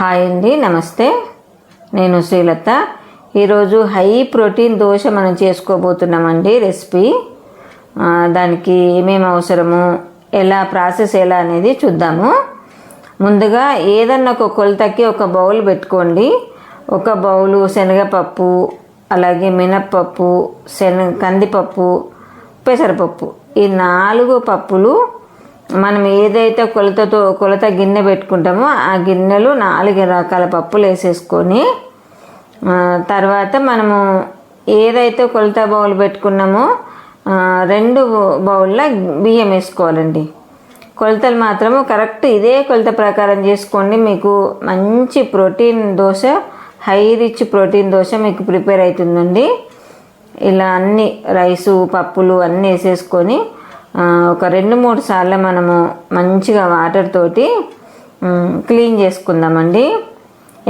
Hi అండి, నమస్తే. నేను శ్రీలత. ఈరోజు హై ప్రోటీన్ దోశ మనం చేసుకోబోతున్నామండి. రెసిపీ దానికి ఏమేమి అవసరము, ప్రాసెస్ ఎలా అనేది చూద్దాము. ముందుగా ఏదన్నా ఒక కొలతకి ఒక బౌల్ పెట్టుకోండి. ఒక బౌలు శనగపప్పు, అలాగే మినప్పప్పు, కందిపప్పు, పెసరపప్పు, ఈ 4 పప్పులు మనం ఏదైతే కొలత గిన్నె పెట్టుకుంటామో ఆ గిన్నెలు 4 రకాల పప్పులు వేసేసుకొని, తర్వాత మనము ఏదైతే కొలత బౌల్ పెట్టుకున్నామో 2 బౌల్ల బియ్యం వేసుకోవాలండి. కొలతలు మాత్రము కరెక్ట్ ఇదే కొలత ప్రకారం చేసుకోండి. మీకు మంచి protein dosa, high rich protein dosa మీకు ప్రిపేర్ అవుతుందండి. ఇలా అన్ని రైసు, పప్పులు అన్నీ వేసేసుకొని ఒక 2-3 సార్లు మనము మంచిగా వాటర్ తోటి క్లీన్ చేసుకుందామండి.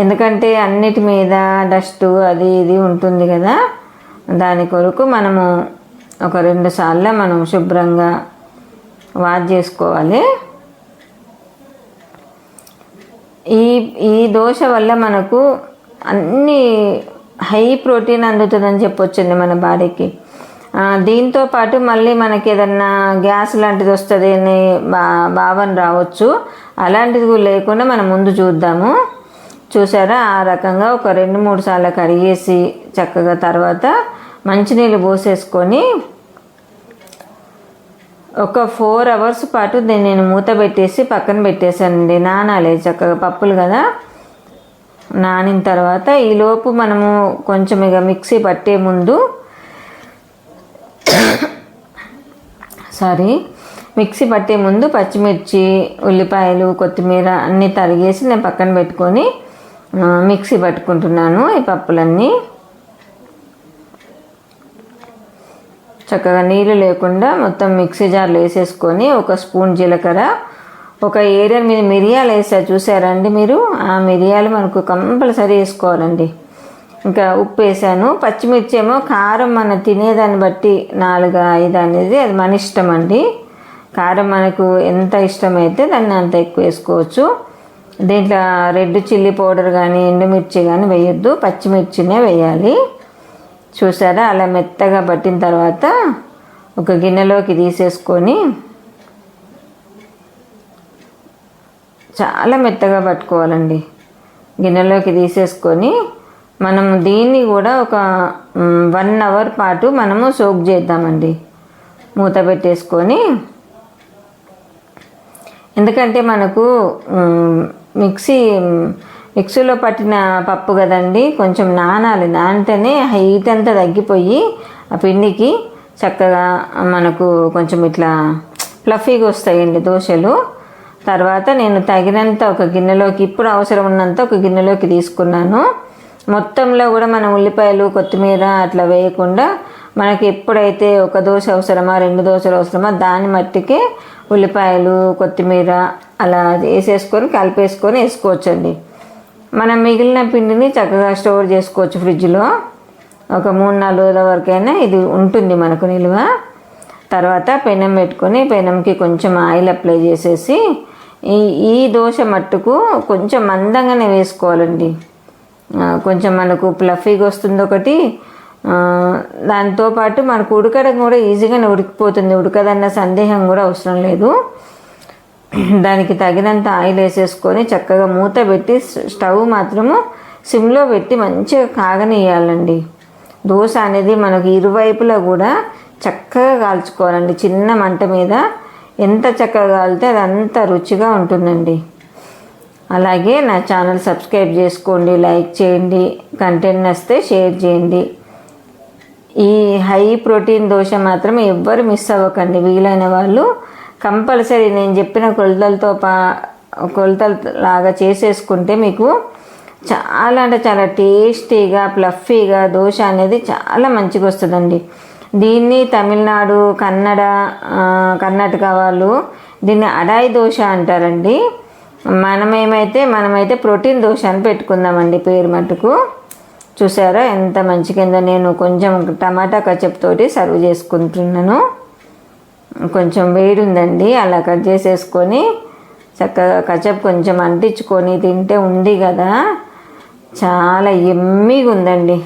ఎందుకంటే అన్నిటి మీద డస్ట్ అది ఇది ఉంటుంది కదా, దాని కొరకు మనము ఒక 2 సార్లు మనం శుభ్రంగా వాష్ చేసుకోవాలి. ఈ దోశ వల్ల మనకు అన్ని హై ప్రోటీన్ అందుతుందని చెప్పొచ్చండి మన బాడీకి. దీంతో పాటు మళ్ళీ మనకి ఏదన్నా గ్యాస్ లాంటిది వస్తుంది అని భావన రావచ్చు. అలాంటిది కూడా లేకుండా మనం ముందు చూద్దాము. చూసారా, ఆ రకంగా ఒక 2-3 సార్లు కడిగేసి చక్కగా తర్వాత మంచినీళ్ళు పోసేసుకొని ఒక 4 అవర్స్ పాటు దీన్ని నేను మూత పెట్టేసి పక్కన పెట్టేశానండి. నానాలి చక్కగా, పప్పులు కదా. నానిన తర్వాత ఈలోపు మనము కొంచెం ఇక మిక్సీ పట్టే ముందు పచ్చిమిర్చి, ఉల్లిపాయలు, కొత్తిమీర అన్నీ తరిగేసి నేను పక్కన పెట్టుకొని మిక్సీ పట్టుకుంటున్నాను. ఈ పప్పులన్నీ చక్కగా నీళ్ళు లేకుండా మొత్తం మిక్సీ జార్లో వేసేసుకొని, ఒక స్పూన్ జీలకర్ర, ఒక ఏరియల్ మీద మిరియాలు వేసారు చూసారండి మీరు. ఆ మిరియాలు మనకు కంపల్సరీ వేసుకోవాలండి. ఇంకా ఉప్పు వేసాను. పచ్చిమిర్చి ఏమో కారం మన తినేదాన్ని బట్టి 4-5 అనేది అది మన ఇష్టం అండి. కారం మనకు ఎంత ఇష్టమైతే దాన్ని అంత ఎక్కువ వేసుకోవచ్చు. దీంట్లో రెడ్ చిల్లీ పౌడర్ కానీ ఎండుమిర్చి కానీ వేయొద్దు, పచ్చిమిర్చినే వేయాలి. చూసారా, అలా మెత్తగా పట్టిన తర్వాత ఒక గిన్నెలోకి తీసేసుకొని, చాలా మెత్తగా పట్టుకోవాలండి. గిన్నెలోకి తీసేసుకొని మనం దీన్ని కూడా ఒక 1 అవర్ పాటు మనము సోక్ చేద్దామండి మూత పెట్టేసుకొని. ఎందుకంటే మనకు మిక్సీలో పట్టిన పప్పు కదండి, కొంచెం నానాలి. నానితేనే హీట్ అంతా తగ్గిపోయి ఆ పిండికి చక్కగా మనకు కొంచెం ఇట్లా ఫ్లఫీగా వస్తాయండి దోశలు. తర్వాత నేను తగినంత ఒక గిన్నెలోకి, ఇప్పుడు అవసరం ఉన్నంత ఒక గిన్నెలోకి తీసుకున్నాను. మొత్తంలో కూడా మనం ఉల్లిపాయలు, కొత్తిమీర అట్లా వేయకుండా మనకి ఎప్పుడైతే ఒక దోశ అవసరమా, 2 దోశలు అవసరమా దాని మట్టికే ఉల్లిపాయలు, కొత్తిమీర అలా వేసేసుకొని కలిపేసుకొని వేసుకోవచ్చండి. మనం మిగిలిన పిండిని చక్కగా స్టోర్ చేసుకోవచ్చు ఫ్రిడ్జ్లో. ఒక 3-4 రోజుల వరకైనా ఇది ఉంటుంది మనకు నిల్వ. తర్వాత పెనం పెట్టుకొని పెనంకి కొంచెం ఆయిల్ అప్లై చేసేసి ఈ దోశ మట్టుకు కొంచెం మందంగానే వేసుకోవాలండి. కొంచెం మనకు ఫ్లఫీగా వస్తుంది ఒకటి, దాంతోపాటు మనకు ఉడకడం కూడా ఈజీగానే ఉడికిపోతుంది. ఉడకదన్న సందేహం కూడా అవసరం లేదు. దానికి తగినంత ఆయిల్ వేసేసుకొని చక్కగా మూత పెట్టి స్టవ్ మాత్రము సిమ్లో పెట్టి మంచిగా కాగనియాలండి. దోశ అనేది మనకు ఇరువైపులా కూడా చక్కగా కాల్చుకోవాలండి. చిన్న మంట మీద ఎంత చక్కగా కాలితే అది అంత రుచిగా ఉంటుందండి. అలాగే నా ఛానల్ సబ్స్క్రైబ్ చేసుకోండి, లైక్ చేయండి, కంటెంట్ నచ్చితే షేర్ చేయండి. ఈ హై ప్రోటీన్ దోశ మాత్రం ఎవ్వరు మిస్ అవ్వకండి. వీలైన వాళ్ళు కంపల్సరీ నేను చెప్పిన కొలతల లాగా చేసేసుకుంటే మీకు చాలా అంటే చాలా టేస్టీగా, ఫ్లఫీగా దోశ అనేది చాలా మంచిగా వస్తుందండి. దీన్ని తమిళనాడు, కర్ణాటక వాళ్ళు దీన్ని అడాయి దోశ అంటారండి. మనమైతే ప్రోటీన్ దోశ అని పెట్టుకుందామండి పేరు మట్టుకు. చూసారా ఎంత మంచి కింద. నేను కొంచెం టమాటా కచప్ తోటి సర్వ్ చేసుకుంటున్నాను. కొంచెం వేడి ఉందండి, అలా కట్ చేసేసుకొని చక్కగా కచప్ కొంచెం అంటించుకొని తింటే ఉంది కదా, చాలా ఎమ్మీగా ఉందండి.